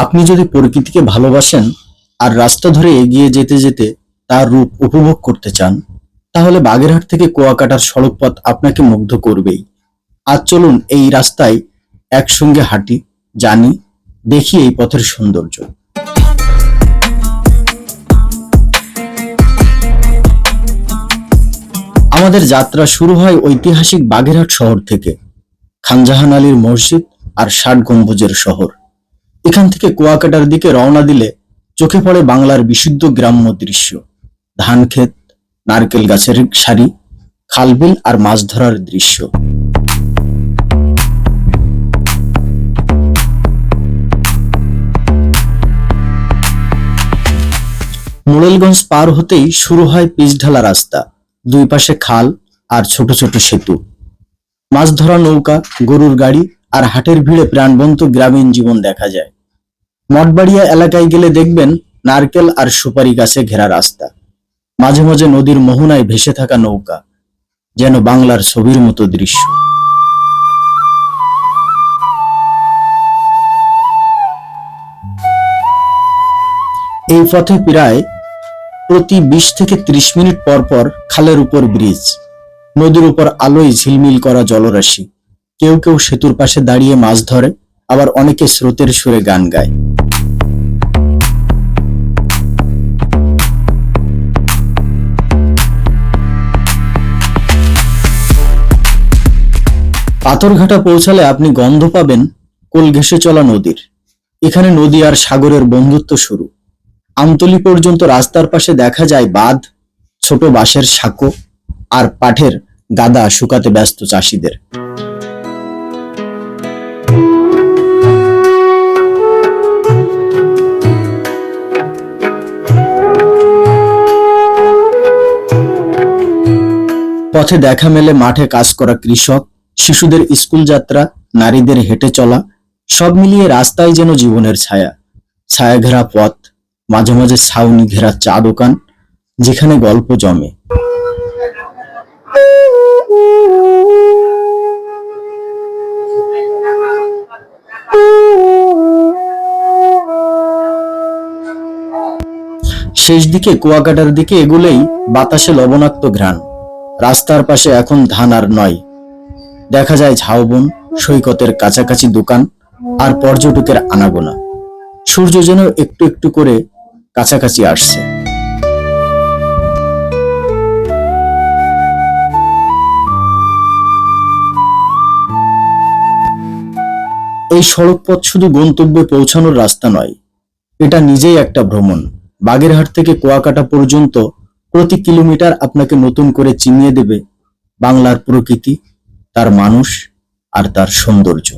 আপনি যদি প্রকৃতিকে ভালোবাসেন আর রাস্তা ধরে এগিয়ে যেতে যেতে তার রূপ উপভোগ করতে চান, তাহলে বাগেরহাট থেকে কুয়াকাটার সড়কপথ আপনাকে মুগ্ধ করবেই। আজ চলুন এই রাস্তায় একসঙ্গে হাঁটি, জানি, দেখি এই পথের সৌন্দর্য। আমাদের যাত্রা শুরু হয় ঐতিহাসিক বাগেরহাট শহর থেকে। খানজাহান আলীর মসজিদ আর ৬০ গম্বুজের শহর। এখান থেকে কুয়াকাটার দিকে রওনা দিলে চোখে পড়ে বাংলার বিশুদ্ধ গ্রাম্য দৃশ্য। ধান ক্ষেত, নারকেল গাছের সারি, খালবিল আর মাছ ধরার দৃশ্য। মোড়েলগঞ্জ পার হতেই শুরু হয় পিচঢালা রাস্তা, দুই পাশে খাল আর ছোট ছোট সেতু। মাছ ধরা নৌকা, গরুর গাড়ি আর হাটের ভিড়ে প্রাণবন্ত গ্রামীণ জীবন দেখা যায়। মঠবাড়িয়া এলাকায় গেলে দেখবেন নারকেল আর সুপারি গাছে ঘেরা রাস্তা, মাঝে মাঝে নদীর মোহনায় ভেসে থাকা নৌকা, যেন বাংলার ছবির মতো দৃশ্য। এই পথে প্রায় প্রতি ২০ থেকে ৩০ মিনিট পর পর খালের উপর ব্রিজ, নদীর উপর আলোয় ঝিলমিল করা জলরাশি। কেউ কেউ সেতুর পাশে দাঁড়িয়ে মাছ ধরে, আবার অনেকে স্রোতের সুরে গান গায়। পাথরঘাটা পৌঁছালে আপনি গন্ধ পাবেন কোল ঘেঁষে চলা নদীর। এখানে নদী আর সাগরের বন্ধুত্ব শুরু। আমতলী পর্যন্ত রাস্তার পাশে দেখা যায় বাঁধ, ছোট বাঁশের সাঁকো আর পাটের গাদা শুকাতে ব্যস্ত চাষিদের। পথে দেখা মেলে মাঠে কাজ করা কৃষক, শিশুদের স্কুল যাত্রা, নারীদের হেঁটে চলা, সব মিলিয়ে রাস্তায় যেন জীবনের ছায়া। ছায়া ঘেরা পথ, মাঝে মাঝে ছাউনি ঘেরা চা দোকান, যেখানে গল্প জমে। শেষ দিকে কুয়াকাটার দিকে এগুলেই বাতাসে লবণাক্ত ঘ্রাণ। রাস্তার পাশে এখন ধান আর নয়, দেখা যায় ঝাউবন, সৈকতের কাছাকাছি দোকান আর পর্যটকের আনাগোনা। সূর্য যেন একটু একটু করে কাছাকাছি আসছে। এই সড়ক পথ শুধু গন্তব্যে পৌঁছানোর রাস্তা নয়, এটা নিজেই একটা ভ্রমণ। বাগেরহাট থেকে কুয়াকাটা পর্যন্ত প্রতি কিলোমিটার আপনাকে নতুন করে চিনিয়ে দেবে বাংলার প্রকৃতি, তার মানুষ আর তার সৌন্দর্য।